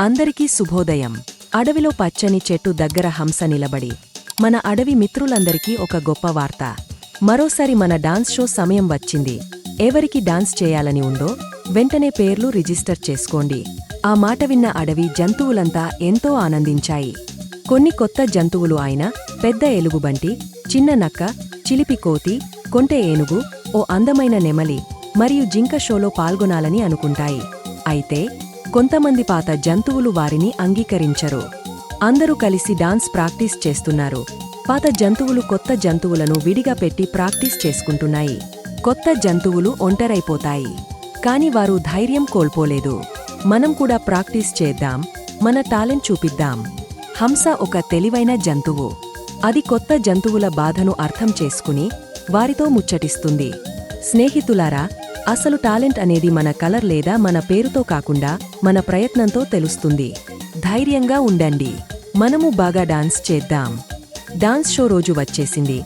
అందరికీ శుభోదయం. అడవిలో పచ్చని చెట్టు దగ్గర హంస నిలబడి మన అడవి మిత్రులందరికీ ఒక గొప్ప వార్త. మరోసారి మన డాన్స్ షో సమయం వచ్చింది. ఎవరికి డాన్స్ చేయాలని ఉందో వెంటనే పేర్లు రిజిస్టర్ చేసుకోండి. ఆ మాట విన్న అడవి జంతువులంతా ఎంతో ఆనందించాయి. కొన్ని కొత్త జంతువులు అయిన పెద్ద ఎలుగుబంటి, చిన్న నక్క, చిలిపి కోతి, కొంటె ఏనుగు, ఓ అందమైన నెమలి మరియు జింక షోలో పాల్గొనాలని అనుకుంటాయి. అయితే కొంతమంది పాత జంతువులు వారిని అంగీకరించరు. అందరూ కలిసి డాన్స్ ప్రాక్టీస్ చేస్తున్నారు. పాత జంతువులు కొత్త జంతువులను విడిగా పెట్టి ప్రాక్టీస్ చేసుకుంటున్నాయి. కొత్త జంతువులు ఒంటరైపోతాయి. కాని వారు ధైర్యం కోల్పోలేదు. మనం కూడా ప్రాక్టీస్ చేద్దాం, మన టాలెంట్ చూపిద్దాం. హంస ఒక తెలివైన జంతువు. అది కొత్త జంతువుల బాధను అర్థం చేసుకుని వారితో ముచ్చటిస్తుంది. స్నేహితులారా, అసలు టాలెంట్ అనేది మన కలర్ లేదా మన పేరుతో కాకుండా మన ప్రయత్నంతో తెలుస్తుంది. ధైర్యంగా ఉండండి. మనము బాగా డాన్స్ చేద్దాం. డాన్స్ షో రోజు వచ్చేసింది.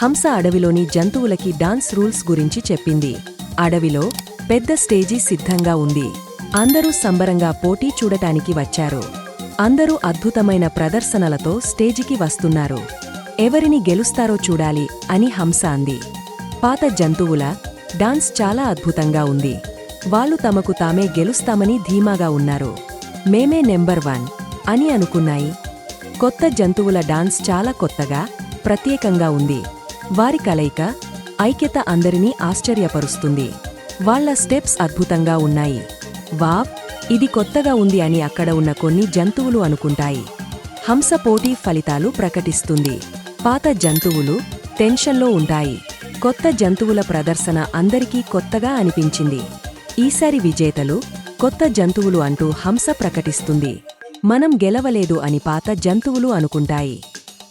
హంస అడవిలోని జంతువులకి డాన్స్ రూల్స్ గురించి చెప్పింది. అడవిలో పెద్ద స్టేజీ సిద్ధంగా ఉంది. అందరూ సంబరంగా పోటీ చూడటానికి వచ్చారు. అందరూ అద్భుతమైన ప్రదర్శనలతో స్టేజికి వస్తున్నారు. ఎవరిని గెలుస్తారో చూడాలి అని హంస అంది. పాత జంతువుల డాన్స్ చాలా అద్భుతంగా ఉంది. వాళ్ళు తమకు తామే గెలుస్తామని ధీమాగా ఉన్నారు. మేమే నెంబర్ 1 అని అనుకున్నాయి. కొత్త జంతువుల డాన్స్ చాలా కొత్తగా, ప్రత్యేకంగా ఉంది. వారి కలయిక, ఐక్యత అందరినీ ఆశ్చర్యపరుస్తుంది. వాళ్ళ స్టెప్స్ అద్భుతంగా ఉన్నాయి. వావ్, ఇది కొత్తగా ఉంది అని అక్కడ ఉన్న కొన్ని జంతువులు అనుకుంటాయి. హంస పోటీ ఫలితాలు ప్రకటిస్తుంది. పాత జంతువులు టెన్షన్లో ఉంటాయి. కొత్త జంతువుల ప్రదర్శన అందరికీ కొత్తగా అనిపించింది. ఈసారి విజేతలు కొత్త జంతువులు అంటూ హంస ప్రకటిస్తుంది. మనం గెలవలేదు అని పాత జంతువులు అనుకుంటాయి.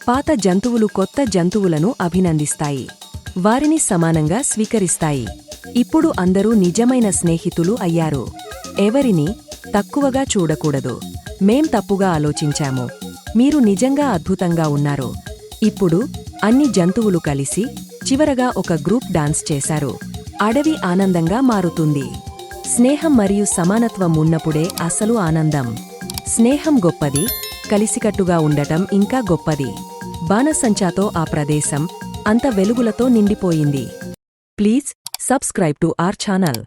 పాత జంతువులు కొత్త జంతువులను అభినందిస్తాయి. వారిని సమానంగా స్వీకరిస్తాయి. ఇప్పుడు అందరూ నిజమైన స్నేహితులు అయ్యారు. ఎవరినీ తక్కువగా చూడకూడదు. మేం తప్పుగా ఆలోచించాము. మీరు నిజంగా అద్భుతంగా ఉన్నారు. ఇప్పుడు అన్ని జంతువులు కలిసి చివరగా ఒక గ్రూప్ డాన్స్ చేశారు. అడవి ఆనందంగా మారుతుంది. స్నేహం మరియు సమానత్వం ఉన్నప్పుడే అసలు ఆనందం. స్నేహం గొప్పది, కలిసికట్టుగా ఉండటం ఇంకా గొప్పది. బాణసంచాతో ఆ ప్రదేశం అంత వెలుగులతో నిండిపోయింది. Please subscribe to our channel.